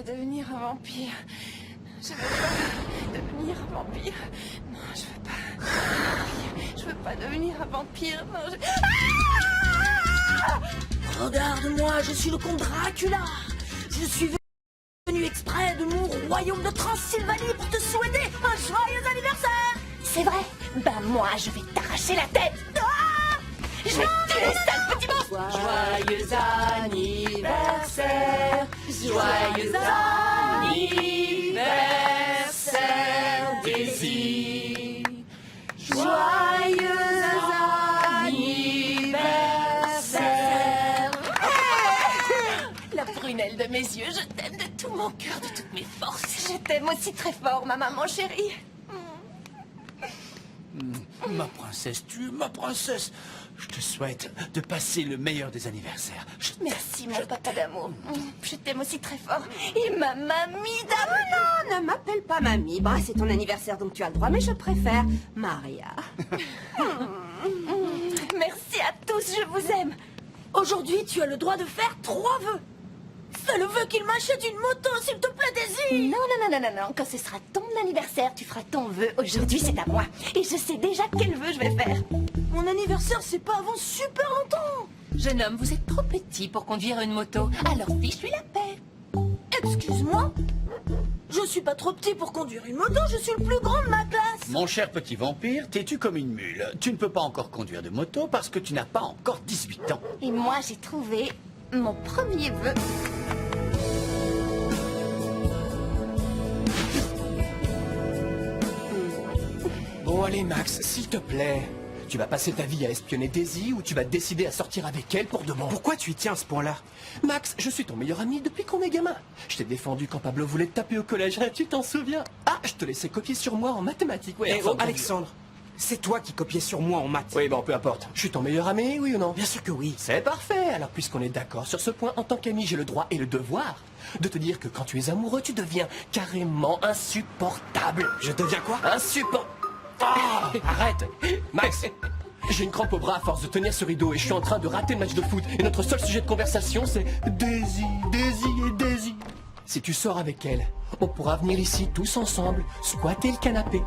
devenir un vampire. Je veux pas devenir un vampire. Non, je veux pas. Je veux pas devenir un vampire. Non, Regarde-moi, je suis le comte Dracula. Je suis venu exprès de mon royaume de Transylvanie pour te souhaiter un joyeux anniversaire. C'est vrai? Ben moi, je vais t'arracher la tête. Ah, je vais te tuer, sale petit monstre. Joyeux anniversaire, joyeux anniversaire, Daisy. Joyeux anniversaire. La prunelle de mes yeux, je t'aime de tout mon cœur, de toutes mes forces. Je t'aime aussi très fort, ma maman chérie. Ma princesse, tu es ma princesse. Je te souhaite de passer le meilleur des anniversaires. Merci, mon papa d'amour. Je t'aime aussi très fort. Et ma mamie d'amour. Non, ne m'appelle pas mamie. Bah, c'est ton anniversaire, donc tu as le droit, mais je préfère Maria. Merci à tous, je vous aime. Aujourd'hui, tu as le droit de faire 3 vœux. C'est le vœu qu'il m'achète une moto, s'il te plaît, Daisy. Non, non, non, non, non, non. Quand ce sera ton anniversaire, tu feras ton vœu. Aujourd'hui, c'est à moi. Et je sais déjà quel vœu je vais faire. Mon anniversaire, c'est pas avant super longtemps. Jeune homme, vous êtes trop petit pour conduire une moto. Alors fiche-lui la paix. Excuse-moi. Je suis pas trop petit pour conduire une moto, je suis le plus grand de ma classe. Mon cher petit vampire, t'es-tu comme une mule? Tu ne peux pas encore conduire de moto parce que tu n'as pas encore 18 ans. Et moi, j'ai trouvé mon premier vœu. Bon, allez, Max, s'il te plaît. Tu vas passer ta vie à espionner Daisy ou tu vas décider à sortir avec elle pour de bon? Pourquoi tu y tiens à ce point-là? Max, je suis ton meilleur ami depuis qu'on est gamin. Je t'ai défendu quand Pablo voulait te taper au collège, hein, tu t'en souviens? Ah, je te laissais copier sur moi en mathématiques. Ouais, oh, Alexandre, c'est toi qui copiais sur moi en maths. Oui, bon, peu importe. Je suis ton meilleur ami, oui ou non? Bien sûr que oui. C'est parfait. Alors, puisqu'on est d'accord sur ce point, en tant qu'ami, j'ai le droit et le devoir de te dire que quand tu es amoureux, tu deviens carrément insupportable. Je deviens quoi? Insupportable. Ah, arrête, Max. J'ai une crampe au bras à force de tenir ce rideau et je suis en train de rater le match de foot. Et notre seul sujet de conversation, c'est Daisy, Daisy et Daisy. Si tu sors avec elle, on pourra venir ici tous ensemble, squatter le canapé,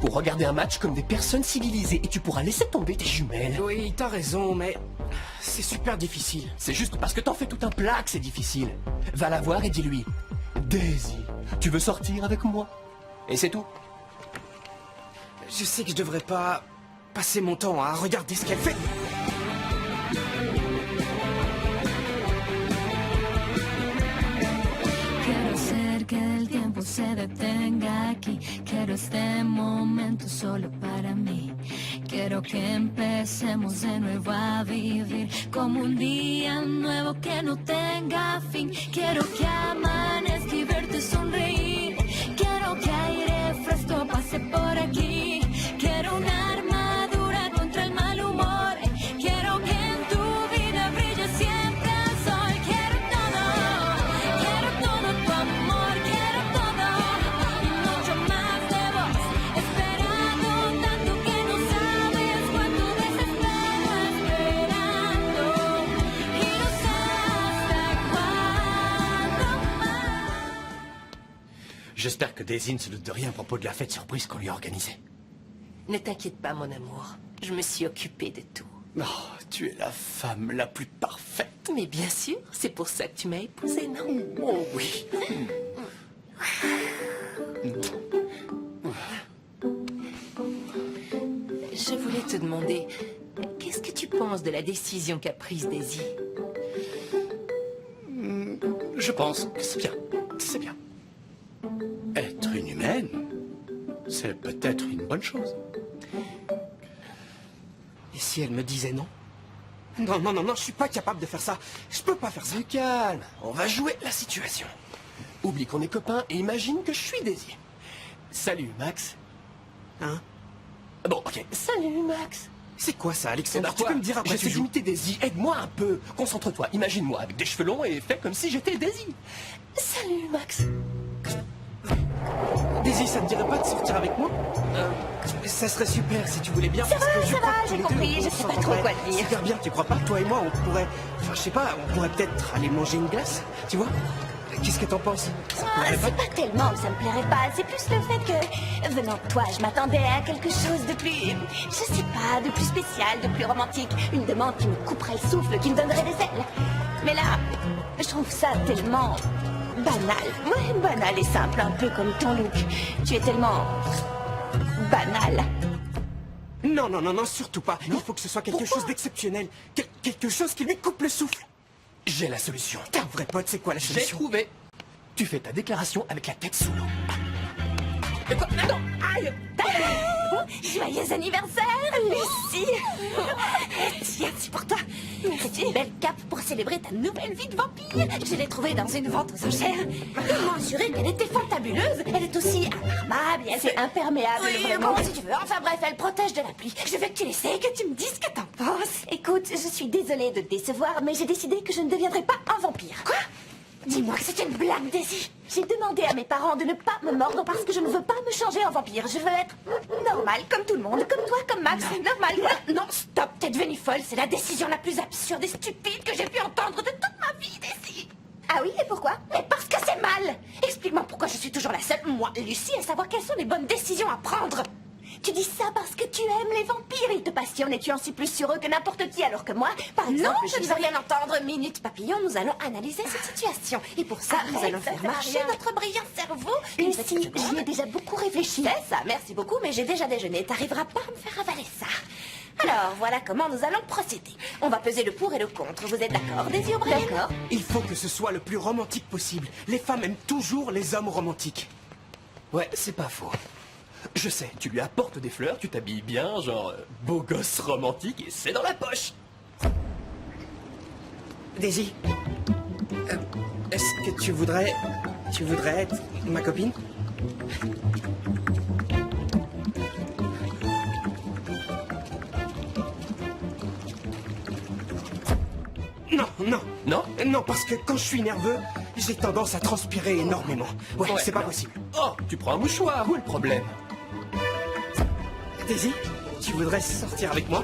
pour regarder un match comme des personnes civilisées. Et tu pourras laisser tomber tes jumelles. Oui, t'as raison, mais c'est super difficile. C'est juste parce que t'en fais tout un plat que c'est difficile. Va la voir et dis-lui, Daisy, tu veux sortir avec moi? Et c'est tout. Je sais que je devrais pas passer mon temps à regarder ce qu'elle fait. Quiero hacer que el tiempo se detenga aquí. Quiero este momento solo para mí. Quiero que empecemos de nuevo a vivir como un día nuevo que no tenga fin. Quiero que amanezca y verte sonreír. Quiero que aire fresco pase J'espère que Daisy ne se doute de rien à propos de la fête surprise qu'on lui a organisée. Ne t'inquiète pas, mon amour. Je me suis occupée de tout. Oh, tu es la femme la plus parfaite. Mais bien sûr, c'est pour ça que tu m'as épousée, non? Oh oui. Je voulais te demander, qu'est-ce que tu penses de la décision qu'a prise Daisy? Je pense que c'est bien. C'est bien. Être une humaine, c'est peut-être une bonne chose. Et si elle me disait non? Non, non, non, non, je suis pas capable de faire ça. Je peux pas faire ça. Du calme, on va jouer la situation. Oublie qu'on est copains et imagine que je suis Daisy. Salut, Max. Hein? Bon, ok. Salut, Max. C'est quoi ça, Alexandre? Tu Quoi? peux me dire après J'essaie tu joues? d'imiter Daisy. Aide-moi un peu. Concentre-toi. Imagine-moi avec des cheveux longs et fais comme si j'étais Daisy. Salut, Max. Daisy, ça te dirait pas de sortir avec moi? Ça serait super si tu voulais bien. Ça parce va, que je ça crois va, que j'ai tous les deux, compris, on je sais pas trop s'entendrait quoi te dire. Super bien, tu crois pas? Toi et moi, on pourrait... Enfin, je sais pas, on pourrait peut-être aller manger une glace, tu vois? Qu'est-ce que t'en penses? Ça te plairait pas? C'est pas tellement que ça me plairait pas, c'est plus le fait que, venant de toi, je m'attendais à quelque chose de plus, je sais pas, de plus spécial, de plus romantique. Une demande qui me couperait le souffle, qui me donnerait des ailes. Mais là, je trouve ça tellement banal. Ouais, banal et simple, un peu comme ton look. Tu es tellement banal. Non, non, non, non, surtout pas. Il faut que ce soit quelque chose d'exceptionnel. Quelque chose qui lui coupe le souffle. J'ai la solution. T'es un vrai pote, c'est quoi la J'ai solution? trouvé. Tu fais ta déclaration avec la tête sous l'eau. Et quoi? Ah non! Aïe! Joyeux anniversaire, Lucie. Tiens, c'est pour toi. C'est une belle cape pour célébrer ta nouvelle vie de vampire. Je l'ai trouvée dans une vente aux enchères. Ils m'ont assuré qu'elle était fantabuleuse. Elle est aussi imperméable et elle fait imperméable, Oui, vraiment, bon. si tu veux. Enfin bref, elle protège de la pluie. Je veux que tu l'essayes, que tu me dises ce que t'en penses. Écoute, je suis désolée de te décevoir, mais j'ai décidé que je ne deviendrai pas un vampire. Quoi? Dis-moi que c'est une blague, Daisy. J'ai demandé à mes parents de ne pas me mordre parce que je ne veux pas me changer en vampire. Je veux être normale, comme tout le monde, comme toi, comme Max. Normal. Non, stop, t'es devenue folle. C'est la décision la plus absurde et stupide que j'ai pu entendre de toute ma vie, Daisy. Ah oui, et pourquoi? Mais parce que c'est mal. Explique-moi pourquoi je suis toujours la seule, moi, Lucie, à savoir quelles sont les bonnes décisions à prendre. Tu dis ça parce que tu aimes les vampires, ils te passionnent et tu en sais plus sur eux que n'importe qui, alors que moi, par exemple... Non, je ne veux rien entendre, Minute Papillon, nous allons analyser cette situation. Et pour ça, nous allons faire marcher notre brillant cerveau. Lucie, j'y ai déjà beaucoup réfléchi. C'est ça, merci beaucoup, mais j'ai déjà déjeuné. T'arriveras pas à me faire avaler ça. Alors, voilà comment nous allons procéder. On va peser le pour et le contre, vous êtes d'accord, Daisy O'Brien? D'accord. Il faut que ce soit le plus romantique possible. Les femmes aiment toujours les hommes romantiques. Ouais, c'est pas faux. Je sais, tu lui apportes des fleurs, tu t'habilles bien, genre beau gosse romantique, et c'est dans la poche. Daisy, est-ce que tu voudrais être ma copine? Non, non. Non? Non, parce que quand je suis nerveux, j'ai tendance à transpirer énormément. Ouais, c'est pas non. possible. Oh, tu prends un mouchoir, où est le problème? Daisy, tu voudrais sortir avec moi?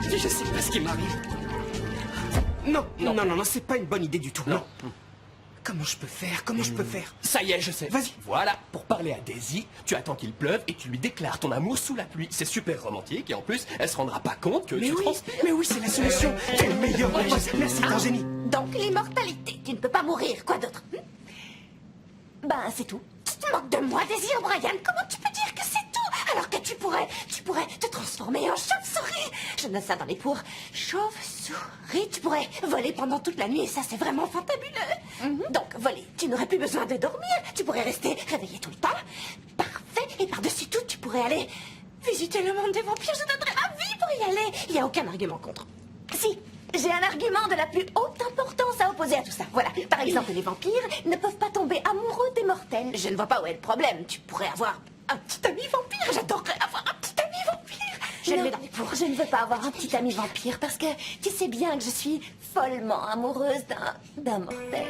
Je sais pas ce qui m'arrive. Non, non, non, non, non, c'est pas une bonne idée du tout. Non. Comment je peux faire? Comment je peux faire? Ça y est, je sais. Vas-y. Voilà, pour parler à Daisy, tu attends qu'il pleuve et tu lui déclares ton amour sous la pluie. C'est super romantique et en plus, elle se rendra pas compte que tu transpires. Mais oui, c'est la solution. Quelle meilleure chose. Merci, t'es un génie. Donc l'immortalité, tu ne peux pas mourir, quoi d'autre? Ben, c'est tout. Tu te moques de moi, Daisy O'Brien. Comment tu peux dire que c'est tout? Alors que tu pourrais te transformer en chauve-souris. Je note ça dans les pour. Chauve-souris, tu pourrais voler pendant toute la nuit et ça, c'est vraiment fantabuleux. Donc, voler, tu n'aurais plus besoin de dormir. Tu pourrais rester réveillé tout le temps. Parfait. Et par-dessus tout, tu pourrais aller visiter le monde des vampires. Je donnerais ma vie pour y aller. Il n'y a aucun argument contre. Si. J'ai un argument de la plus haute importance à opposer à tout ça. Voilà. Par exemple, les vampires ne peuvent pas tomber amoureux des mortels. Je ne vois pas où est le problème. Tu pourrais avoir un petit ami vampire. J'adorerais avoir un petit ami vampire. Je le mets dans les pour. Je ne veux pas avoir un petit ami vampire parce que tu sais bien que je suis follement amoureuse d'un mortel.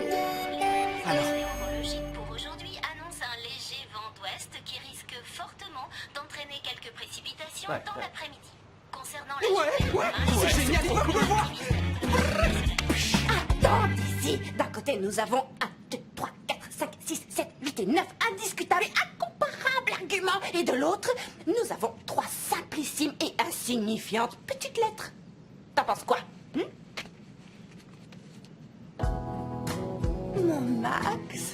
Alors, météorologique pour aujourd'hui annonce un léger vent d'ouest qui risque fortement d'entraîner quelques précipitations dans l'après-midi. Concernant la journée, ouais, c'est génial, il faut le voir. évident, Daisy. D'un côté, nous avons 1, 2, 3, 4, 5, 6, 7, 8 et 9 indiscutables et incomparables arguments. Et de l'autre, nous avons 3 simplissimes et insignifiantes petites lettres. T'en penses quoi? Mon Max.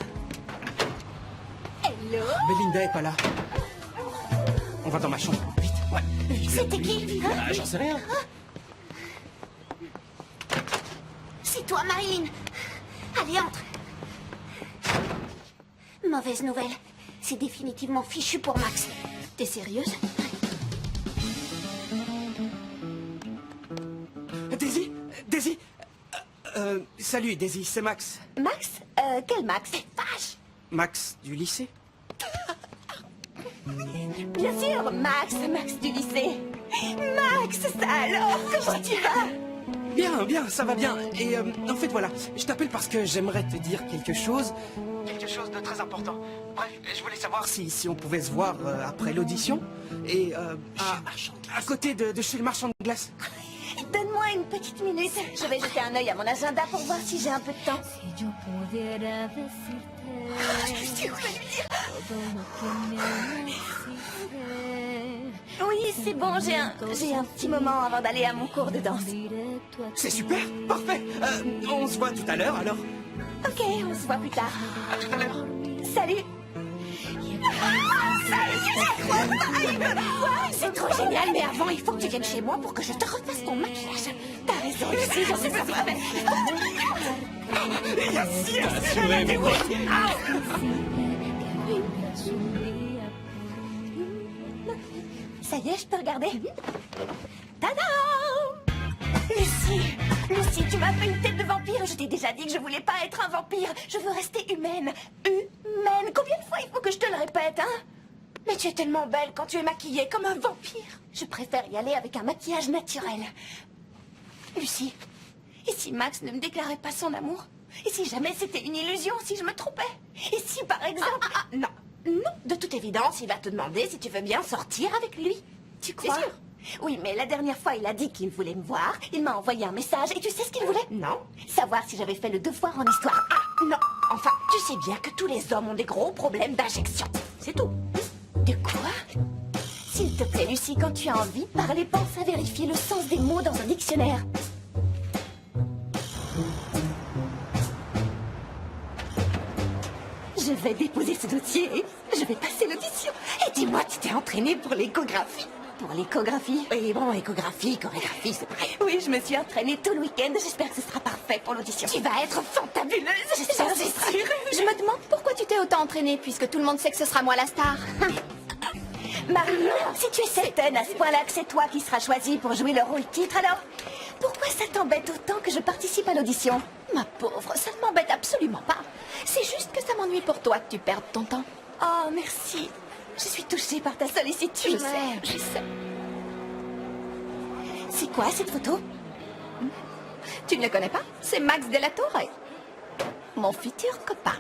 Hello? Belinda est pas là. On va dans ma chambre, vite. Ouais. C'était qui? Ah, j'en sais rien. C'est toi, Marilyn. Allez, entre. Mauvaise nouvelle. C'est définitivement fichu pour Max. T'es sérieuse? Daisy? Daisy? Salut, Daisy, c'est Max. Max? Quel Max? Vache! Max du lycée? Bien sûr, Max du lycée. Max, ça alors, comment tu vas? Bien, bien, ça va bien. Et en fait, voilà, je t'appelle parce que j'aimerais te dire quelque chose. Quelque chose de très important. Bref, je voulais savoir si on pouvait se voir après l'audition. Et à côté de chez le marchand de glace. Donne-moi une petite minute. Je vais jeter un œil à mon agenda pour voir si j'ai un peu de temps. Si yo pudiera decirte todo lo que me hiciste. Oui, c'est bon, j'ai un petit moment avant d'aller à mon cours de danse. C'est super, parfait. On se voit tout à l'heure, alors. Ok, on se voit plus tard. À tout à l'heure. Salut. C'est trop génial, mais avant, il faut que tu viennes chez moi pour que je te refasse ton maquillage. T'as raison, Lucie, j'en sais pas si Ça y est, je peux regarder? Tadam! Lucie, tu m'as fait une tête de vampire. Je t'ai déjà dit que je voulais pas être un vampire. Je veux rester humaine. Humaine. Combien de fois il faut que je te le répète, hein? Mais tu es tellement belle quand tu es maquillée comme un vampire. Je préfère y aller avec un maquillage naturel. Lucie, et si Max ne me déclarait pas son amour? Et si jamais c'était une illusion, si je me trompais? Et si par exemple... non. Non, de toute évidence, il va te demander si tu veux bien sortir avec lui. Tu crois? C'est sûr. Oui, mais la dernière fois, il a dit qu'il voulait me voir. Il m'a envoyé un message. Et tu sais ce qu'il voulait? Non. Savoir si j'avais fait le devoir en histoire. Ah, non. Enfin, tu sais bien que tous les hommes ont des gros problèmes d'injection. C'est tout. De quoi? S'il te plaît, Lucie, quand tu as envie de parler, pense à vérifier le sens des mots dans un dictionnaire. Je vais déposer ce dossier et je vais passer l'audition. Et dis-moi, tu t'es entraînée pour l'échographie? Pour l'échographie? Oui, bon, échographie, chorégraphie, c'est pareil. Oui, je me suis entraînée tout le week-end. J'espère que ce sera parfait pour l'audition. Tu vas être fantabuleuse, j'espère, c'est sûr. Je me demande pourquoi tu t'es autant entraînée, puisque tout le monde sait que ce sera moi la star. Marie, si tu es certaine à ce point-là que c'est toi qui seras choisie pour jouer le rôle titre, alors pourquoi ça t'embête autant que je participe à l'audition? Ma pauvre, ça ne m'embête absolument pas. C'est juste que ça m'ennuie pour toi que tu perdes ton temps. Oh, merci. Je suis touchée par ta sollicitude. Je sais. C'est quoi cette photo? Tu ne le connais pas? C'est Max de la Torre. Mon futur copain.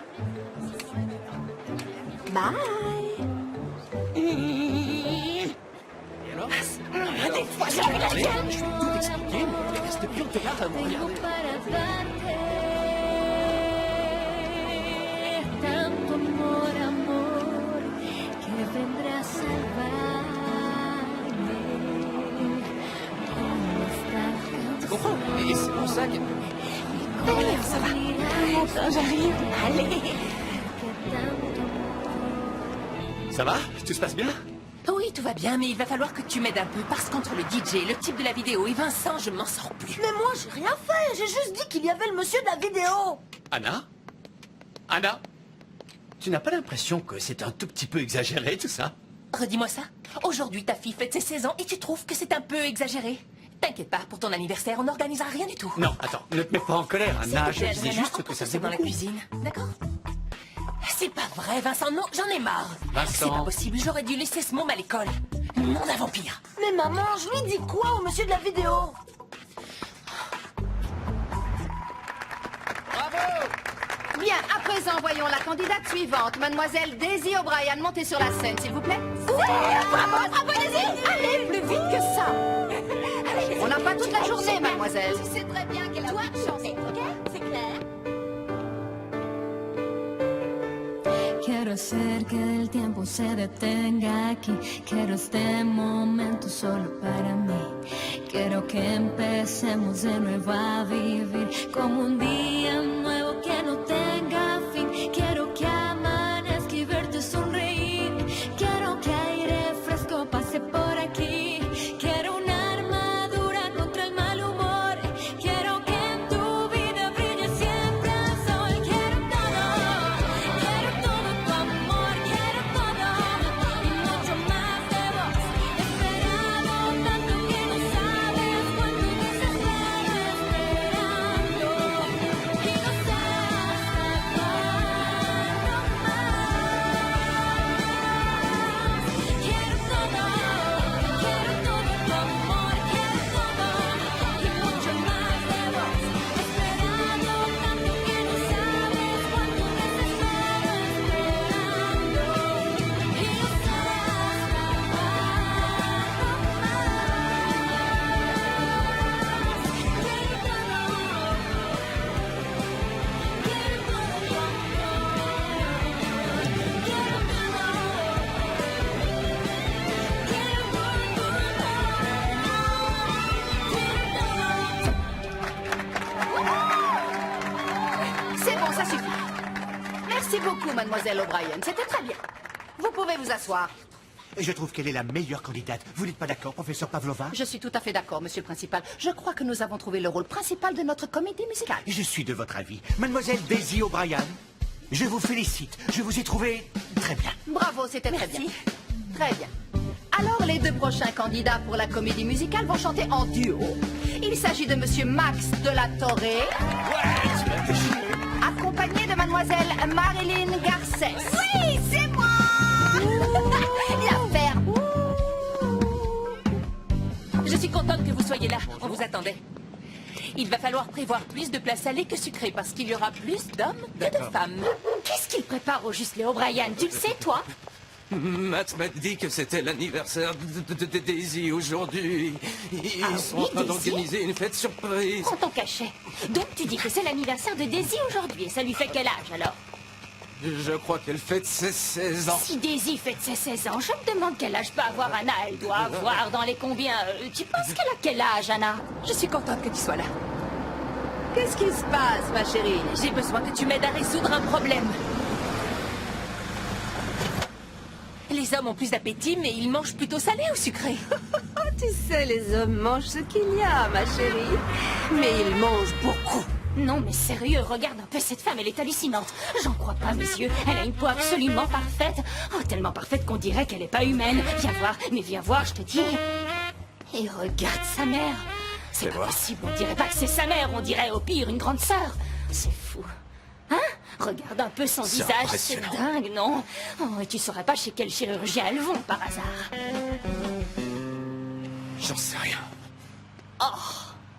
Bye. Alors Des fois, j'avais la gueule. Je vais tout expliquer, mais reste plus en te à me regarder. Tanto amor, amor, que vendrá a salvarme. Tu comprends? Et c'est pour ça que... Allez, ça va. Attends, j'arrive. Allez. Ça va? Tout se passe bien? Oui, tout va bien, mais il va falloir que tu m'aides un peu, parce qu'entre le DJ, le type de la vidéo et Vincent, je m'en sors plus. Mais moi, j'ai rien fait. J'ai juste dit qu'il y avait le monsieur de la vidéo. Anna? Anna? Tu n'as pas l'impression que c'est un tout petit peu exagéré, tout ça? Redis-moi ça. Aujourd'hui, ta fille fête ses 16 ans et tu trouves que c'est un peu exagéré. T'inquiète pas, pour ton anniversaire, on n'organisera rien du tout. Non, attends, ne te mets pas en colère, Anna. Je disais Adriana, juste que ça faisait dans la beaucoup. cuisine, d'accord? C'est pas vrai, Vincent, non, j'en ai marre. Vincent. C'est pas possible, j'aurais dû laisser ce môme à l'école. Monde à vampire. Mais maman, je lui dis quoi au monsieur de la vidéo? Bien, à présent, voyons la candidate suivante, mademoiselle Daisy O'Brien. Montez sur la scène, s'il vous plaît. Bravo, Daisy. Allez, plus vite que ça. On n'a pas toute la journée, mademoiselle. Tu sais très bien qu'elle a pas de chance, ok? C'est clair. Quiero hacer que el tiempo se detenga aquí. Quiero este momento solo para mí. Quiero que empecemos de nuevo a vivir como un día nuevo que no tenga fin. Quiero que amanezca y verte sonreír. Quiero que aire fresco pase por aquí. Quiero una armadura contra el mal humor. Quiero que en tu vida brille siempre el sol. Quiero todo tu amor. Quiero todo y mucho más de vos. Esperado tanto que no sabes cuánto desespero esperando. Y no sé hasta cuándo más. Quiero todo tu amor. Quiero todo y mucho más de vos. Esperando tanto que no sabes cuánto desespero esperando. Y no sé hasta C'est bon, ça suffit. Merci beaucoup, mademoiselle O'Brien. C'était très bien. Vous pouvez vous asseoir. Je trouve qu'elle est la meilleure candidate. Vous n'êtes pas d'accord, professeur Pavlova? Je suis tout à fait d'accord, monsieur le principal. Je crois que nous avons trouvé le rôle principal de notre comédie musicale. Je suis de votre avis. Mademoiselle Daisy O'Brien, je vous félicite. Je vous ai trouvé très bien. Bravo, c'était très bien. Très bien. Alors, les deux prochains candidats pour la comédie musicale vont chanter en duo. Il s'agit de monsieur Max de la Torre, accompagné de mademoiselle Marilyn Garcès. Oui, c'est moi. Bien faire. Je suis contente que vous soyez là. On vous attendait. Il va falloir prévoir plus de plats salés que sucrés parce qu'il y aura plus d'hommes que de femmes. Qu'est-ce qu'il prépare au juste les O'Brien? Tu le sais, toi? Matt m'a dit que c'était l'anniversaire de Daisy aujourd'hui. Ils sont en train d'organiser une fête surprise. Prends ton cachet. Donc tu dis que c'est l'anniversaire de Daisy aujourd'hui et ça lui fait quel âge alors? Je crois qu'elle fête ses 16 ans. Si Daisy fête ses 16 ans, je me demande quel âge peut avoir Anna. Elle doit avoir dans les combien tu penses qu'elle a quel âge, Anna? Je suis contente que tu sois là. Qu'est-ce qui se passe, ma chérie? J'ai besoin que tu m'aides à résoudre un problème. Les hommes ont plus d'appétit, mais ils mangent plutôt salé ou sucré. Tu sais, les hommes mangent ce qu'il y a, ma chérie. Mais ils mangent beaucoup. Non, mais sérieux, regarde un peu cette femme, elle est hallucinante. J'en crois pas, mes yeux. Elle a une peau absolument parfaite. Oh, tellement parfaite qu'on dirait qu'elle est pas humaine. Viens voir, mais viens voir, je te dis. Et regarde sa mère. C'est pas possible, on dirait pas que c'est sa mère, on dirait au pire une grande sœur. C'est fou. Hein? Regarde un peu son visage, c'est dingue, non? Oh, et tu saurais pas chez quel chirurgien elles vont, par hasard? J'en sais rien. Oh,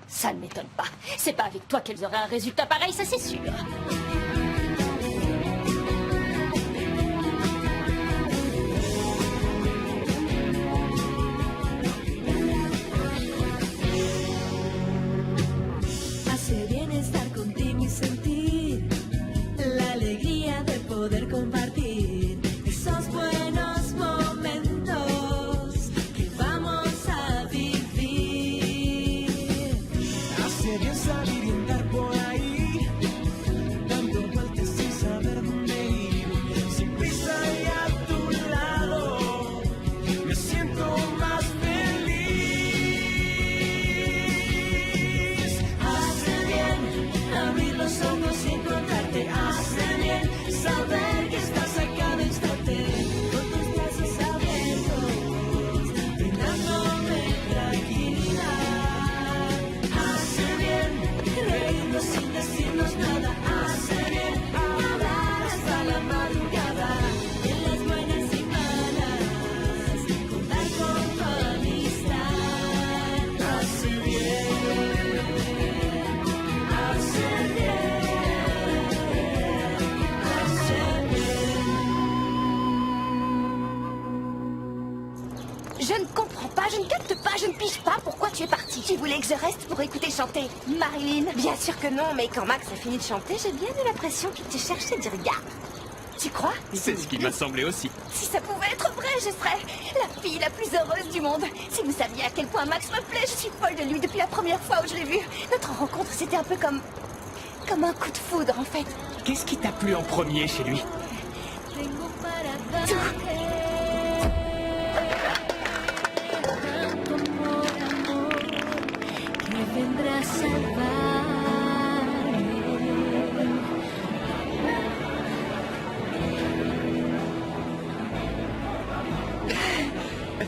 ça ne m'étonne pas. C'est pas avec toi qu'elles auraient un résultat pareil, ça c'est sûr. Hace bien estar contigo y sentir la alegría de poder compartir esos buenos momentos que vamos a vivir. Hace bien salir y andar por ahí, dando vueltas sin saber dónde ir. Sin prisa y a tu lado, me siento más feliz. Hace bien abrir los ojos y encontrarte. Hace bien saber que estás a cada instante, con tus brazos abiertos, brindándome tranquilidad. Hace bien reírnos sin decirnos nada. Hace bien hablar hasta la madrugada, en las buenas y malas, contar con tu amistad. Hace bien, hace bien, hace bien. Je ne comprends pas, je ne capte pas, je ne pige pas pourquoi tu es partie. Tu voulais que je reste pour écouter chanter Marilyn? Bien sûr que non, mais quand Max a fini de chanter, j'ai bien eu l'impression qu'il te cherchait du regard. Tu crois? C'est ce qui m'a semblé aussi. Si ça pouvait être vrai, je serais la fille la plus heureuse du monde. Si vous saviez à quel point Max me plaît, je suis folle de lui depuis la première fois où je l'ai vu. Notre rencontre, c'était un peu comme un coup de foudre, en fait. Qu'est-ce qui t'a plu en premier chez lui? Tengo para darte tanto amor, amor, que vendrá a salvarme.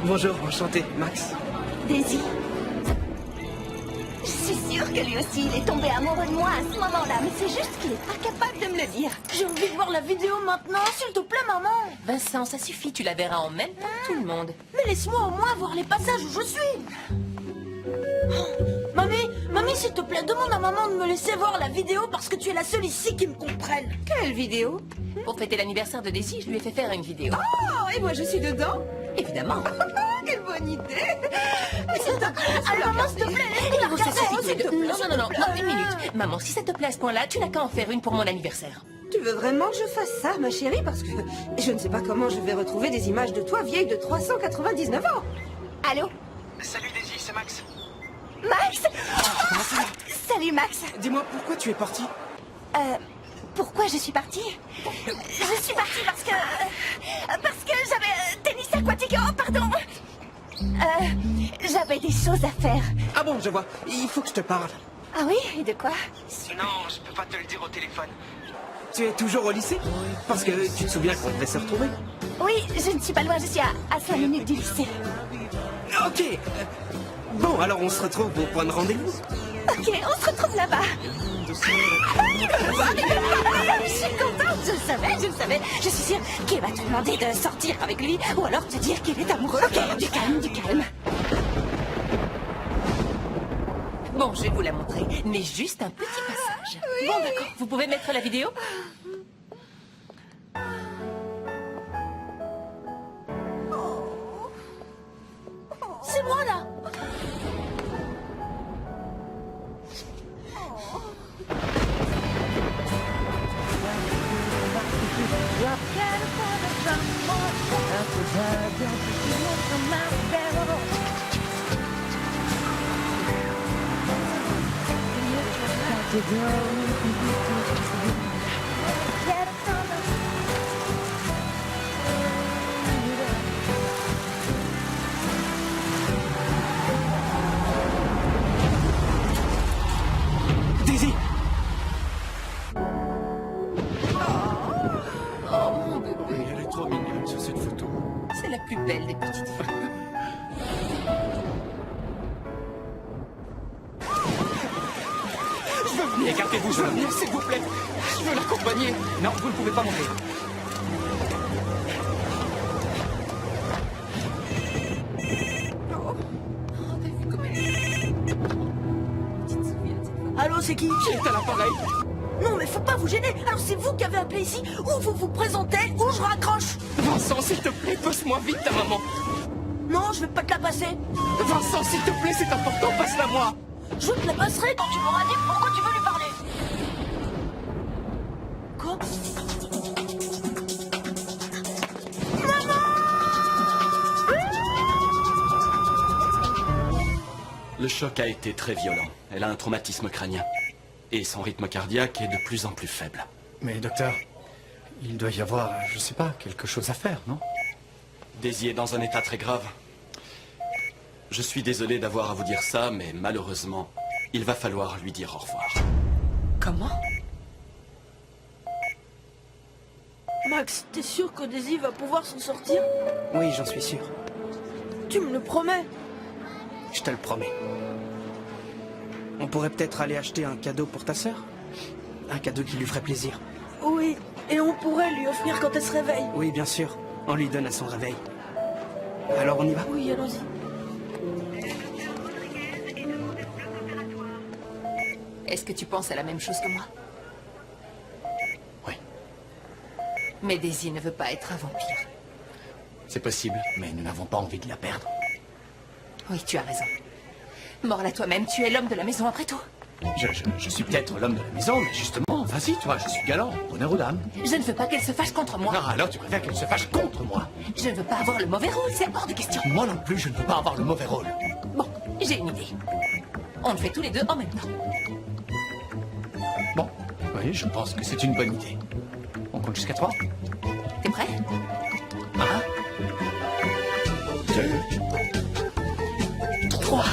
Bonjour, enchanté, Max. Daisy. Je suis sûre que lui aussi, il est tombé amoureux de moi à ce moment-là, mais c'est juste qu'il est pas capable de me le dire. J'ai envie de voir la vidéo maintenant, s'il te plaît, maman. Vincent, ça suffit, tu la verras en même temps que tout le monde. Mais laisse-moi au moins voir les passages où je suis. Oh, mamie, s'il te plaît, demande à maman de me laisser voir la vidéo parce que tu es la seule ici qui me comprenne. Quelle vidéo? Pour fêter l'anniversaire de Daisy, je lui ai fait faire une vidéo. Oh, et moi je suis dedans. Évidemment. Quelle bonne idée. Alors maman, s'il te plaît, laisse-moi la Oh, ça regarder, suffit, oh, tous les s'il te deux. plaît. Non, une minute. Maman, si ça te plaît à ce point-là, tu n'as qu'à en faire une pour mon anniversaire. Tu veux vraiment que je fasse ça, ma chérie? Parce que je ne sais pas comment je vais retrouver des images de toi vieille de 399 ans. Allô? Salut Daisy, c'est Max. Max? Salut, Max. Dis-moi, pourquoi tu es parti? Pourquoi je suis partie? Je suis partie parce que j'avais tennis aquatique. Oh, pardon. J'avais des choses à faire. Ah bon, je vois. Il faut que je te parle. Ah oui? Et de quoi? Non, je peux pas te le dire au téléphone. Tu es toujours au lycée? Parce que tu te souviens qu'on devait se retrouver? Oui, je ne suis pas loin, je suis à 5 minutes du lycée. Ok. Bon, alors on se retrouve au point de rendez-vous. Ok, on se retrouve là-bas. Je suis contente, je le savais. Je suis sûre qu'il va te demander de sortir avec lui ou alors te dire qu'il est amoureux. Ok, du calme. Bon, je vais vous la montrer, mais juste un petit passage. Bon, d'accord. Vous pouvez mettre la vidéo? C'est moi là. Daisy! Elle est trop mignonne sur cette photo. C'est la plus belle des petites filles. Je veux venir, écartez-vous, je veux venir, s'il vous plaît. Je veux l'accompagner. Non, vous ne pouvez pas monter. Allô, c'est qui? Qui est à l'appareil? Non, mais faut pas vous gêner. Alors c'est vous qui avez appelé ici, ou vous vous présentez, ou je raccroche. Vincent, s'il te plaît, passe-moi vite ta maman. Non, je vais pas te la passer. Vincent, s'il te plaît, c'est important, passe-la moi. Je te la passerai quand tu m'auras dit pourquoi tu veux lui parler. Quoi? Le choc a été très violent. Elle a un traumatisme crânien. Et son rythme cardiaque est de plus en plus faible. Mais docteur, il doit y avoir, je sais pas, quelque chose à faire, non? Daisy est dans un état très grave. Je suis désolé d'avoir à vous dire ça, mais malheureusement, il va falloir lui dire au revoir. Comment? Max, t'es sûr que Daisy va pouvoir s'en sortir? Oui, j'en suis sûr. Tu me le promets? Je te le promets. On pourrait peut-être aller acheter un cadeau pour ta sœur? Un cadeau qui lui ferait plaisir. Oui, et on pourrait lui offrir quand elle se réveille. Oui, bien sûr. On lui donne à son réveil. Alors on y va? Oui, allons-y. Est-ce que tu penses à la même chose que moi? Oui. Mais Daisy ne veut pas être un vampire. C'est possible, mais nous n'avons pas envie de la perdre. Oui, tu as raison. Mords-la toi-même, tu es l'homme de la maison après tout. Je suis peut-être l'homme de la maison, mais justement, vas-y, toi, je suis galant. Honneur aux dames. Je ne veux pas qu'elle se fâche contre moi. Ah, alors tu préfères qu'elle se fâche contre moi. Je ne veux pas avoir le mauvais rôle, c'est hors de question. Moi non plus, je ne veux pas avoir le mauvais rôle. Bon, j'ai une idée. On le fait tous les deux en même temps. Bon, oui, je pense que c'est une bonne idée. On compte jusqu'à 3. T'es prêt? 1, 2, 3.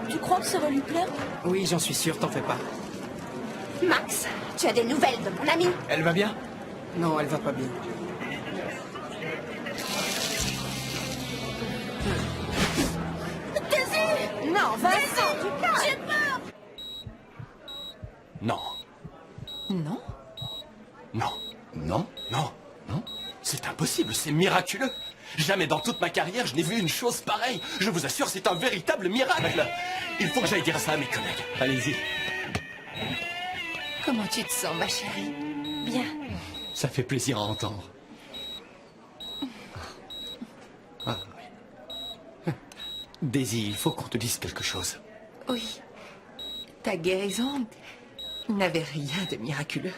Tu crois que ça va lui plaire? Oui, j'en suis sûr, t'en fais pas. Max, tu as des nouvelles de mon ami? Elle va bien? Non, elle va pas bien. Non, Vincent, tu parles. J'ai peur! Non. Non? Non. Non. Non. Non. C'est impossible, c'est miraculeux. Jamais dans toute ma carrière, je n'ai vu une chose pareille. Je vous assure, c'est un véritable miracle. Il faut que j'aille dire ça à mes collègues. Allez-y. Comment tu te sens, ma chérie? Bien. Ça fait plaisir à entendre. Ah, oui. Daisy, il faut qu'on te dise quelque chose. Oui. Ta guérison n'avait rien de miraculeux.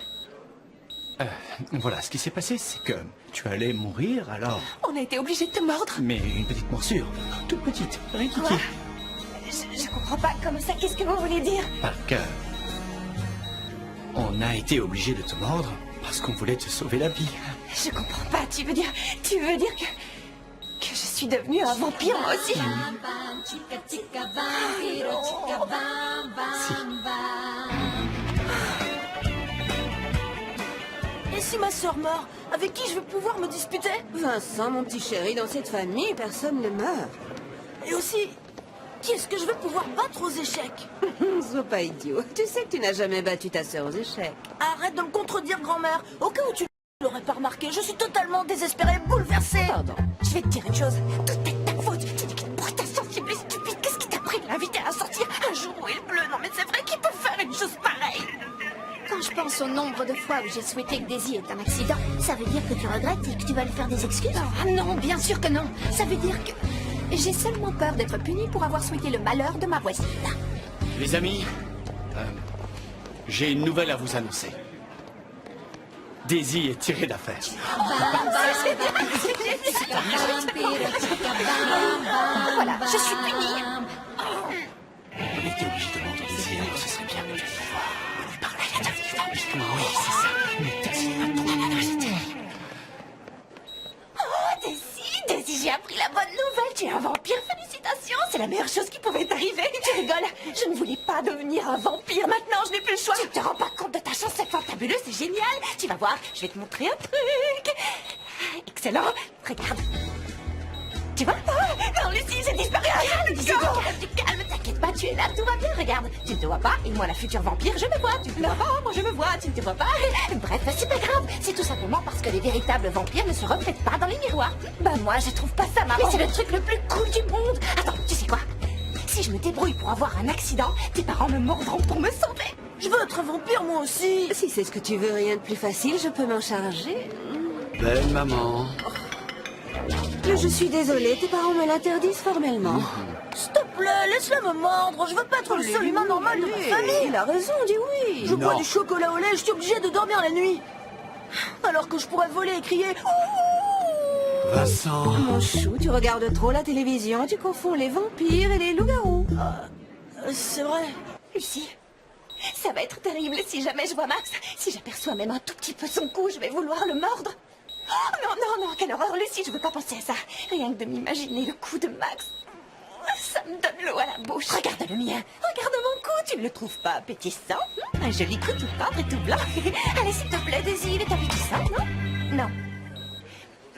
Voilà, ce qui s'est passé, c'est que tu allais mourir, alors... On a été obligés de te mordre. Mais une petite morsure, toute petite, rien de Quoi? petit. Je comprends pas comme ça, qu'est-ce que vous voulez dire? Parce que... On a été obligé de te mordre parce qu'on voulait te sauver la vie. Je comprends pas, tu veux dire que je suis devenue un vampire moi aussi? Et si ma sœur meurt, avec qui je vais pouvoir me disputer? Vincent, mon petit chéri, dans cette famille, personne ne meurt. Et aussi, qui est-ce que je vais pouvoir battre aux échecs? Sois pas idiot. Tu sais que tu n'as jamais battu ta sœur aux échecs. Arrête de me contredire, grand-mère. Au cas où tu l'aurais pas remarqué, je suis totalement désespérée, bouleversée. Pardon. Je vais te dire une chose, tout est ta faute. Tu dis que pour ta sensible et stupide, qu'est-ce qui t'a pris de l'inviter à sortir un jour où il pleut? Non mais c'est vrai qu'il peut faire une chose pareille. Quand je pense au nombre de fois où j'ai souhaité que Daisy ait un accident, ça veut dire que tu regrettes et que tu vas lui faire des excuses? Ah non, bien sûr que non. Ça veut dire que j'ai seulement peur d'être punie pour avoir souhaité le malheur de ma voisine. Les amis, j'ai une nouvelle à vous annoncer. Daisy est tirée d'affaire. Voilà, je suis punie. On était obligé de mordre Daisy, alors ce serait bien que tu viennes voir. On lui parle à la oui, c'est ça. Mais Daisy n'a pas trop. Oh, Daisy, j'ai appris la bonne nouvelle. Tu es un vampire, félicitations. C'est la meilleure chose qui pouvait t'arriver. Tu rigoles. Je ne voulais pas devenir un vampire. Maintenant, je n'ai plus le choix. Tu te rends pas compte de ta chance, c'est fabuleux, c'est génial. Tu vas voir, je vais te montrer un truc. Excellent. Regarde. Tu vois? Oh, non, Lucie, j'ai disparu. Dis donc, tu calmes, t'inquiète pas, tu es là, tout va bien. Regarde, tu ne te vois pas, et moi, la future vampire, je me vois. Tu ne te vois pas, moi, je me vois, tu ne te vois pas. Bref, c'est pas grave. C'est tout simplement parce que les véritables vampires ne se reflètent pas dans les miroirs. Bah, moi, je trouve pas ça marrant. Mais c'est le truc le plus cool du monde. Attends, tu sais quoi? Si je me débrouille pour avoir un accident, tes parents me mordront pour me sauver. Je veux être vampire, moi aussi. Si c'est ce que tu veux, rien de plus facile, je peux m'en charger. Belle maman. Mais je suis désolée, tes parents me l'interdisent formellement. S'il te plaît, laisse-le me mordre. Je veux pas être le seul humain normal de ma famille. Il a raison, dis oui. Je bois du chocolat au lait, je suis obligée de dormir la nuit. Alors que je pourrais voler et crier. Ouh. Vincent. Mon chou, tu regardes trop la télévision, tu confonds les vampires et les loups-garous. C'est vrai. Lucie, ça va être terrible si jamais je vois Max. Si j'aperçois même un tout petit peu son cou, je vais vouloir le mordre. Oh, non, non, non, quelle horreur, Lucie, je veux pas penser à ça. Rien que de m'imaginer le cou de Max. Ça me donne l'eau à la bouche. Regarde le mien. Regarde mon cou, tu ne le trouves pas appétissant? Un joli cou tout tendre et tout blanc. Allez, s'il te plaît, Daisy, il est appétissant, non? Non.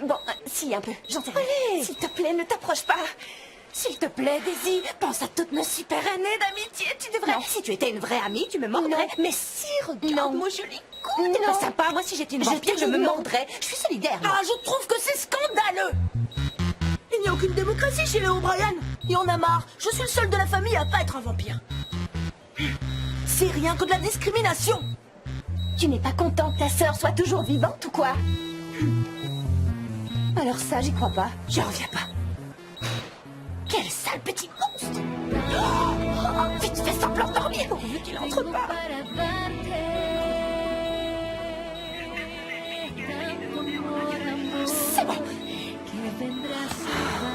Bon, si, un peu, j'en sais rien. S'il te plaît, ne t'approche pas. S'il te plaît, Daisy, pense à toutes nos super années d'amitié. Tu devrais... Non. Si tu étais une vraie amie, tu me mordrais. Non. Mais si, regarde mon joli cou. T'es pas sympa. Moi, si j'étais une vampire, je me mordrais. Je suis solidaire, moi. Ah, je trouve que c'est scandaleux. Il n'y a aucune démocratie chez les O'Brien. Il y en a marre. Je suis le seul de la famille à pas être un vampire. c'est rien que de la discrimination. Tu n'es pas content que ta sœur soit toujours vivante ou quoi? Alors ça, j'y crois pas. J'y reviens pas. Quel sale petit monstre! Oh, vite, fais semblant de dormir pourvu qu'il entre pas. para darte tanto amor, amor, C'est bon. que vendrás y va.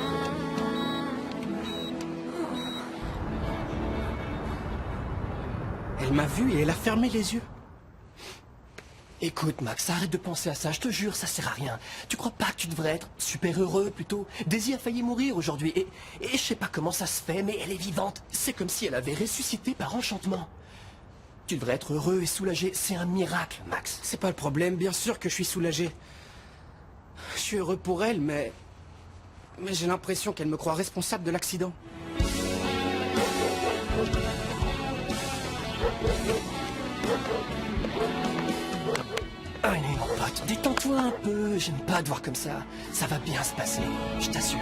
Elle m'a vu et elle a fermé les yeux. Écoute, Max, arrête de penser à ça, je te jure, ça sert à rien. Tu crois pas que tu devrais être super heureux, plutôt? Daisy a failli mourir aujourd'hui, et je sais pas comment ça se fait, mais elle est vivante. C'est comme si elle avait ressuscité par enchantement. Tu devrais être heureux et soulagé, c'est un miracle, Max. C'est pas le problème, bien sûr que je suis soulagé. Je suis heureux pour elle, mais j'ai l'impression qu'elle me croit responsable de l'accident. Allez, mon pote, détends-toi un peu, j'aime pas te voir comme ça. Ça va bien se passer, je t'assure.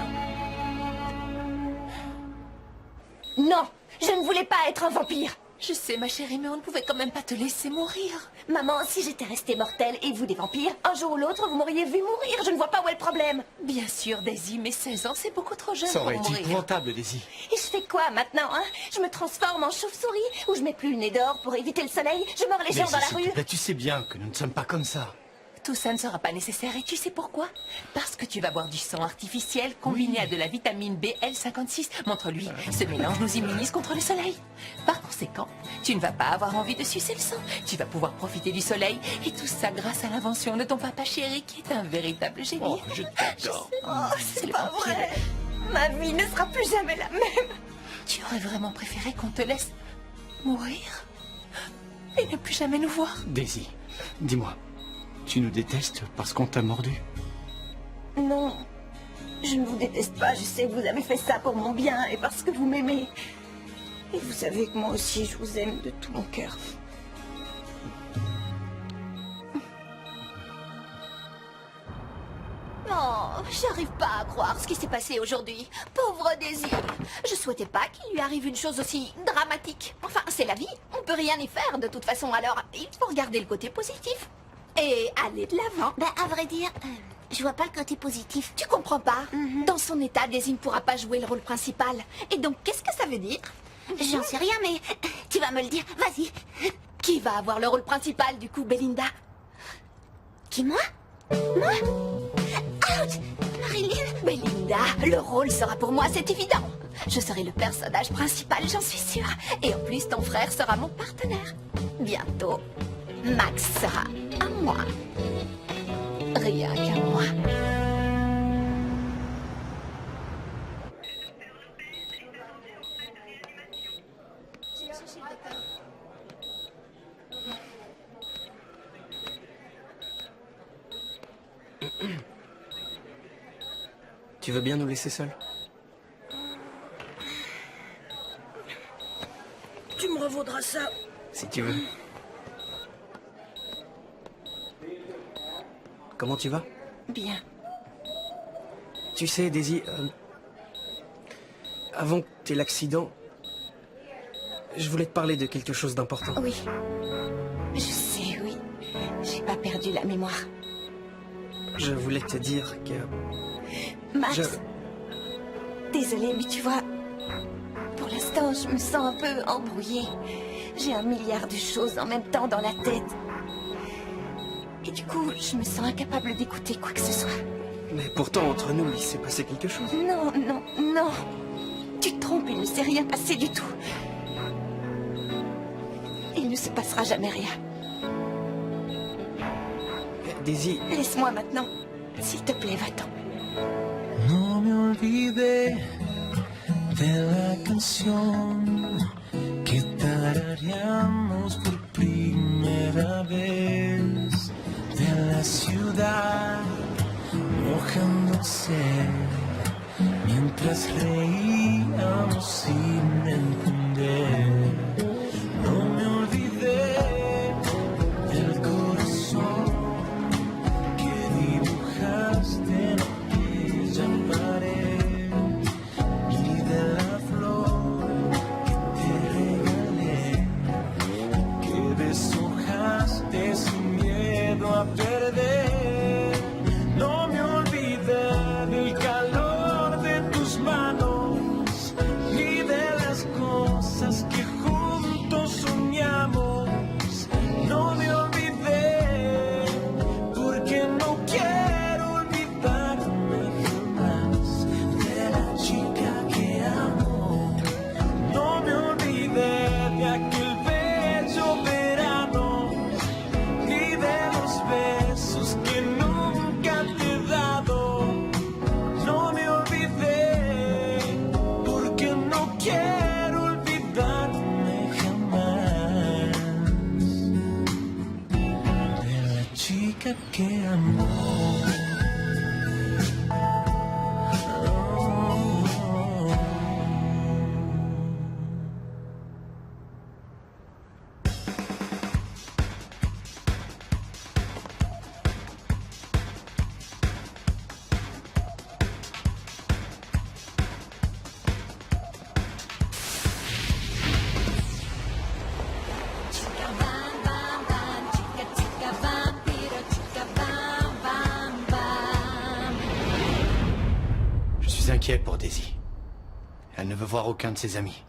Non, je ne voulais pas être un vampire. Je sais, ma chérie, mais on ne pouvait quand même pas te laisser mourir. Maman, si j'étais restée mortelle et vous des vampires, un jour ou l'autre, vous m'auriez vu mourir. Je ne vois pas où est le problème. Bien sûr, Daisy, mais 16 ans, c'est beaucoup trop jeune Ça pour aurait été mourir. épouvantable, Daisy. Et je fais quoi maintenant, hein? Je me transforme en chauve-souris ou je mets plus le nez dehors pour éviter le soleil? Je mords les gens Daisy, dans la s'il te rue? plaît, tu sais bien que nous ne sommes pas comme ça. Tout ça ne sera pas nécessaire et tu sais pourquoi? Parce que tu vas boire du sang artificiel combiné à de la vitamine BL56. Montre-lui, ce mélange nous immunise contre le soleil. Par conséquent, tu ne vas pas avoir envie de sucer le sang. Tu vas pouvoir profiter du soleil et tout ça grâce à l'invention de ton papa chéri qui est un véritable génie. Oh, je t'adore. Oh, C'est c'est le pas vampire. vrai. Ma vie ne sera plus jamais la même. Tu aurais vraiment préféré qu'on te laisse mourir et ne plus jamais nous voir? Daisy, dis-moi, tu nous détestes parce qu'on t'a mordu? Non, je ne vous déteste pas. Je sais que vous avez fait ça pour mon bien et parce que vous m'aimez. Et vous savez que moi aussi, je vous aime de tout mon cœur. Oh, j'arrive pas à croire ce qui s'est passé aujourd'hui. Pauvre Daisy. Je souhaitais pas qu'il lui arrive une chose aussi dramatique. Enfin, c'est la vie. On peut rien y faire de toute façon. Alors, il faut regarder le côté positif. Et aller de l'avant. Ben, à vrai dire, je vois pas le côté positif. Tu comprends pas? Dans son état, Daisy ne pourra pas jouer le rôle principal. Et donc, qu'est-ce que ça veut dire? J'en sais rien, mais tu vas me le dire. Vas-y. Qui va avoir le rôle principal, du coup, Belinda? Qui, moi? Moi? Ouch! Marilyn? Belinda, le rôle sera pour moi, c'est évident. Je serai le personnage principal, j'en suis sûre. Et en plus, ton frère sera mon partenaire. Bientôt, Max sera à moi. Rien qu'à moi. Tu veux bien nous laisser seuls? Tu me revaudras ça. Si tu veux. Comment tu vas? Bien. Tu sais, Daisy, avant que t'aies l'accident, je voulais te parler de quelque chose d'important. Oui. Je sais, oui. J'ai pas perdu la mémoire. Je voulais te dire que... Max, désolée, mais tu vois, pour l'instant, je me sens un peu embrouillée. J'ai 1 milliard de choses en même temps dans la tête. Et du coup, je me sens incapable d'écouter quoi que ce soit. Mais pourtant, entre nous, il s'est passé quelque chose. Non, non, non. Tu te trompes, il ne s'est rien passé du tout. Il ne se passera jamais rien. Daisy... Laisse-moi maintenant. S'il te plaît, va-t'en. No me olvidé de la canción que tarareamos por primera vez, de la ciudad mojándose mientras reíamos sin entender. No me olvidé del corazón que dibujaste en aquella pared, ni de la flor que te regalé chica que amó. Je suis inquiet pour Daisy. Elle ne veut voir aucun de ses amis.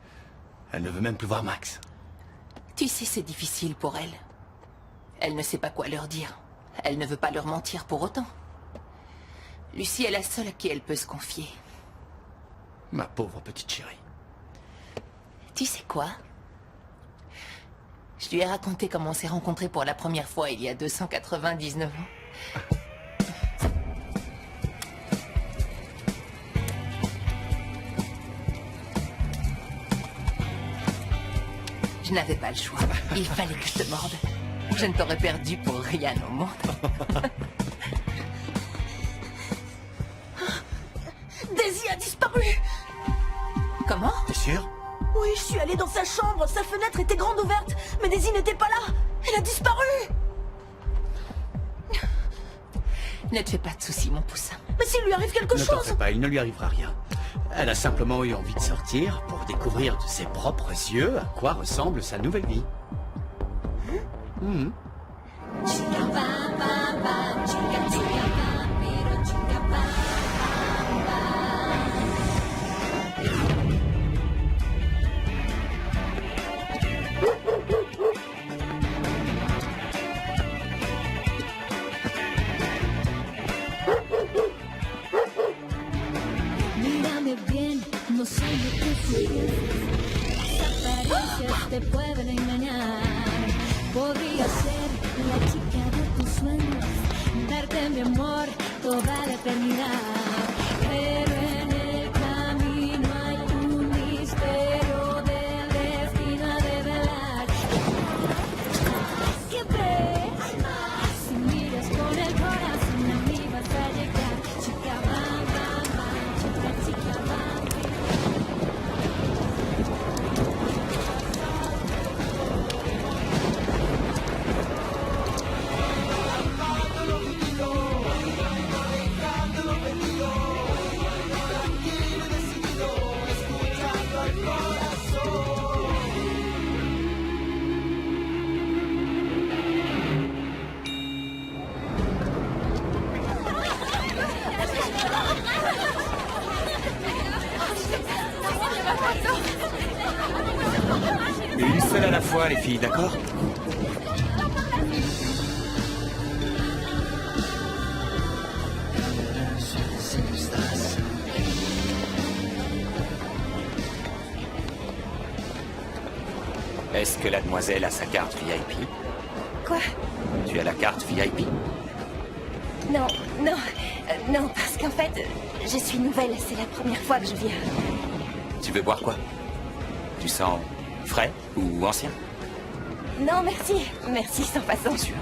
Elle ne veut même plus voir Max. Tu sais, c'est difficile pour elle. Elle ne sait pas quoi leur dire. Elle ne veut pas leur mentir pour autant. Lucie est la seule à qui elle peut se confier. Ma pauvre petite chérie. Tu sais quoi? Je lui ai raconté comment on s'est rencontrés pour la première fois il y a 299 ans. Je n'avais pas le choix. Il fallait que je te morde. Je ne t'aurais perdu pour rien au monde. Daisy a disparu. Comment? T'es sûr? Oui, je suis allée dans sa chambre. Sa fenêtre était grande ouverte. Mais Daisy n'était pas là. Elle a disparu. Ne te fais pas de soucis, mon poussin. Mais s'il lui arrive quelque Ne t'en chose... fais pas, il ne lui arrivera rien. Elle a simplement eu envie de sortir pour découvrir de ses propres yeux à quoi ressemble sa nouvelle vie. Mhm. Mírame bien, no soy lo que fui. Las apariencias te pueden engañar. Podría ser la chica de tus sueños, darte mi amor toda la eternidad. Pero en el camino hay un misterio del destino a develar. ¿Qué ves? Si miras con el corazón a mí vas a llegar. Chica, bam, bam, bam, chica, chica, bam. Une seule à la fois, les filles, d'accord? Est-ce que la demoiselle a sa carte VIP? Quoi? Tu as la carte VIP? Non, non, non, parce qu'en fait, je suis nouvelle, c'est la première fois que je viens. Tu veux boire quoi? Tu sens frais ou ancien? Non, merci, merci sans façon. Sûr.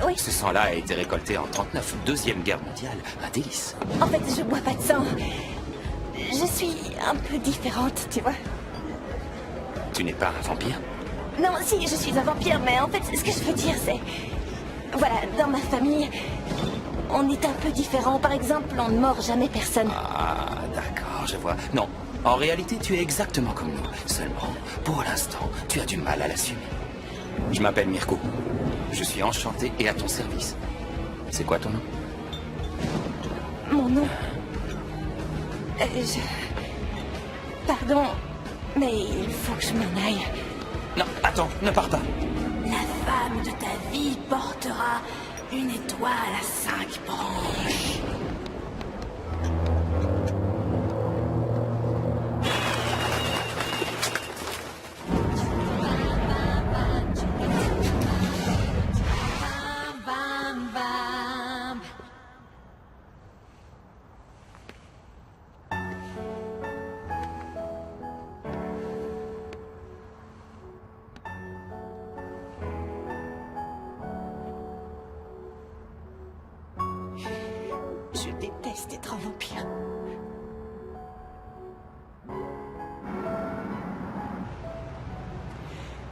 Oui, Ce sang-là a été récolté en 39, Deuxième Guerre mondiale. Un délice. en fait, je bois pas de sang. Je suis un peu différente, tu vois. Tu n'es pas un vampire? Non, si, je suis un vampire, mais en fait, ce que je veux dire, c'est... Voilà, dans ma famille, on est un peu différents. Par exemple, on ne mord jamais personne. Ah, d'accord, je vois. Non, en réalité, tu es exactement comme nous. Seulement, pour l'instant, tu as du mal à l'assumer. Je m'appelle Mirko. Je suis enchanté et à ton service. C'est quoi ton nom? Mon nom... Pardon, mais il faut que je m'en aille. Non, attends, ne pars pas. La femme de ta vie portera une étoile à 5 branches. Bam, bam. déteste être un vampire.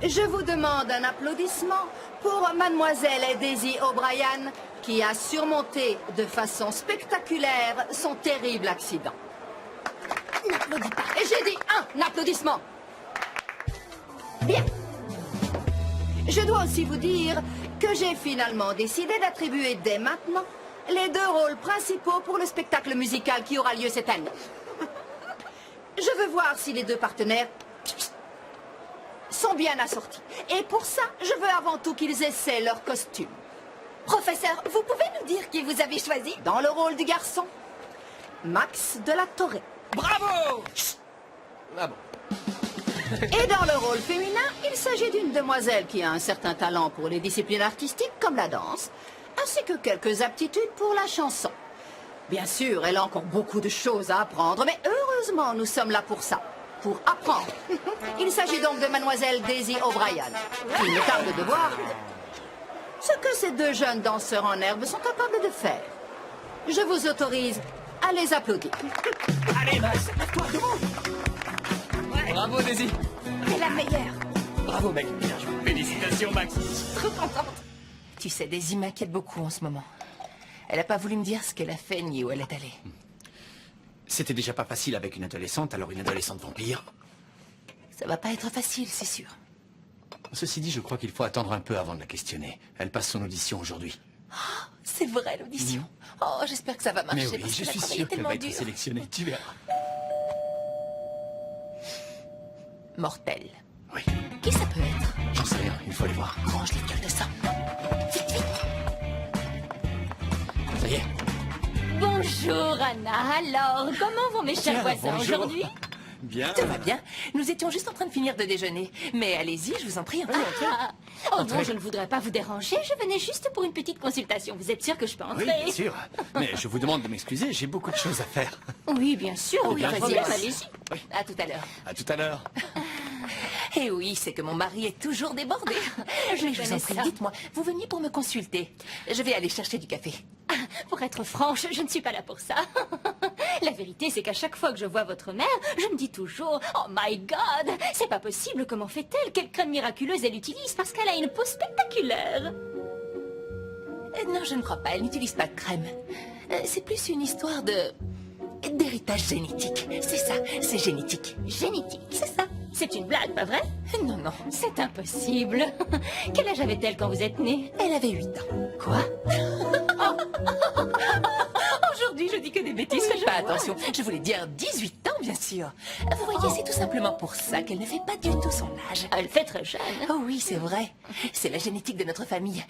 Je vous demande un applaudissement pour Mademoiselle Daisy O'Brien, qui a surmonté de façon spectaculaire son terrible accident. N'applaudis pas. Et j'ai dit un applaudissement. Bien. Je dois aussi vous dire que j'ai finalement décidé d'attribuer dès maintenant les 2 rôles principaux pour le spectacle musical qui aura lieu cette année. Je veux voir si les 2 partenaires sont bien assortis. Et pour ça, je veux avant tout qu'ils essaient leur costume. Professeur, vous pouvez nous dire qui vous avez choisi? Dans le rôle du garçon, Max de la Torre. Bravo! Ah bon. Et dans le rôle féminin, il s'agit d'une demoiselle qui a un certain talent pour les disciplines artistiques comme la danse, ainsi que quelques aptitudes pour la chanson. Bien sûr, elle a encore beaucoup de choses à apprendre, mais heureusement, nous sommes là pour ça, pour apprendre. Il s'agit donc de Mademoiselle Daisy O'Brien. Il me tarde de voir ce que ces 2 jeunes danseurs en herbe sont capables de faire. Je vous autorise à les applaudir. Allez, Max, lève-toi, debout. Bravo, Daisy. C'est la meilleure. Bravo, mec. Bien joué. Félicitations, Max. Trop contente. Tu sais, Daisy m'inquiète beaucoup en ce moment. Elle n'a pas voulu me dire ce qu'elle a fait ni où elle est allée. C'était déjà pas facile avec une adolescente, alors une adolescente vampire. Ça va pas être facile, c'est sûr. Ceci dit, je crois qu'il faut attendre un peu avant de la questionner. Elle passe son audition aujourd'hui. Oh, c'est vrai, l'audition. Oh, j'espère que ça va marcher. Mais oui, parce je que la suis travail sûr est qu'elle tellement va être dure. sélectionnée, tu verras. Mortel. Oui, Qui ça peut être? j'en sais rien, il faut aller voir. Range les gueules de ça. Vite, vite. Ça y est. Bonjour Anna, alors comment vont mes chers voisins bonjour. aujourd'hui? Bien. Tout va bien. Nous étions juste en train de finir de déjeuner. Mais allez-y, je vous en prie. Ah. Oh non, je ne voudrais pas vous déranger, je venais juste pour une petite consultation. Vous êtes sûr que je peux entrer? Oui, bien sûr. Mais je vous demande de m'excuser, j'ai beaucoup de choses à faire. Oui, bien sûr, oui, bien, vas-y, promis. allez-y. À tout à l'heure. À tout à l'heure. Eh oui, c'est que mon mari est toujours débordé. Je vous en connais prie, ça. dites-moi, vous veniez pour me consulter. Je vais aller chercher du café. Ah, pour être franche, je ne suis pas là pour ça. La vérité, c'est qu'à chaque fois que je vois votre mère, je me dis toujours « Oh my God, c'est pas possible, comment fait-elle? Quelle crème miraculeuse elle utilise parce qu'elle a une peau spectaculaire !» Non, je ne crois pas, elle n'utilise pas de crème. C'est plus une histoire d'héritage génétique. C'est ça, c'est génétique. Génétique. C'est ça. C'est une blague, pas vrai? Non, non. C'est impossible. Quel âge avait-elle quand vous êtes née? Elle avait 8 ans. Quoi? Aujourd'hui, je dis que des bêtises. Faites pas attention. Je voulais dire 18 ans, bien sûr. Vous voyez, c'est tout simplement pour ça qu'elle ne fait pas du tout son âge. Elle fait très jeune. Oh oui, c'est vrai. C'est la génétique de notre famille.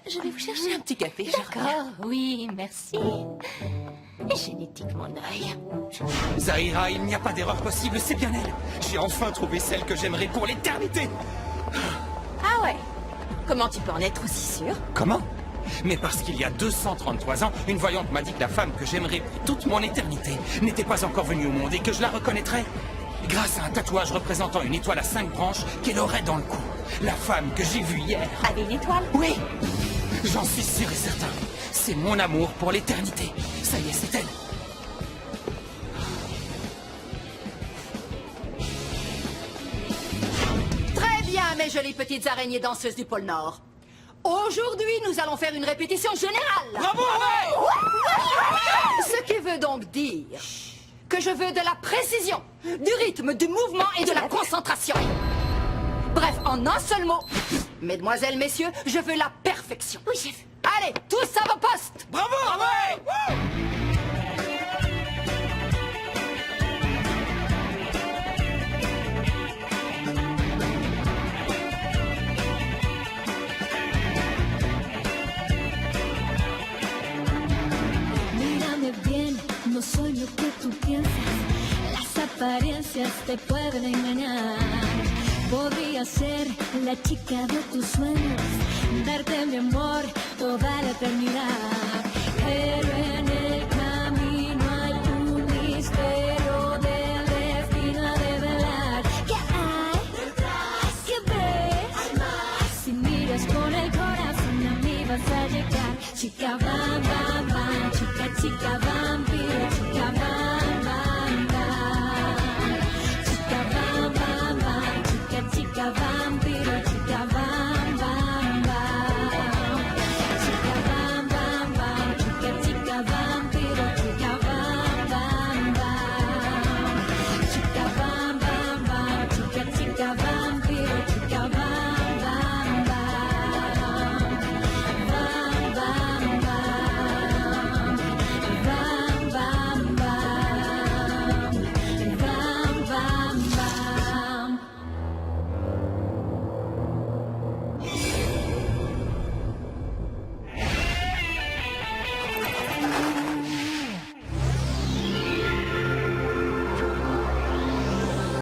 Je vais vous chercher un petit café. je reviens. D'accord, oui, merci. Génétique, mon œil. Zahira, il n'y a pas d'erreur possible, c'est bien elle. J'ai enfin trouvé celle que j'aimerais pour l'éternité. Ah ouais? Comment tu peux en être aussi sûr? Comment? Mais parce qu'il y a 233 ans, une voyante m'a dit que la femme que j'aimerais pour toute mon éternité n'était pas encore venue au monde et que je la reconnaîtrais grâce à un tatouage représentant une étoile à 5 branches qu'elle aurait dans le cou. La femme que j'ai vue hier. Avec une étoile? Oui, j'en suis sûr et certain. C'est mon amour pour l'éternité. Ça y est, c'est elle. Très bien, mes jolies petites araignées danseuses du pôle Nord. Aujourd'hui, nous allons faire une répétition générale. Bravo! Ce qui veut donc dire que je veux de la précision, du rythme, du mouvement et de la concentration. Bref, en un seul mot, mesdemoiselles, messieurs, je veux la perfection. Oui, chef. Allez, tous à vos postes. Bravo! Mírame bien, no soy lo que tú piensas. Las apariencias te pueden engañar. Podría ser la chica de tus sueños, darte mi amor toda la eternidad. Pero en el camino hay un misterio del destino a develar. ¿Qué hay detrás? ¿Qué ves? Hay más. Si miras con el corazón a mí vas a llegar. Chica, bam, bam, bam, chica. chica vampiro, chica vampiro.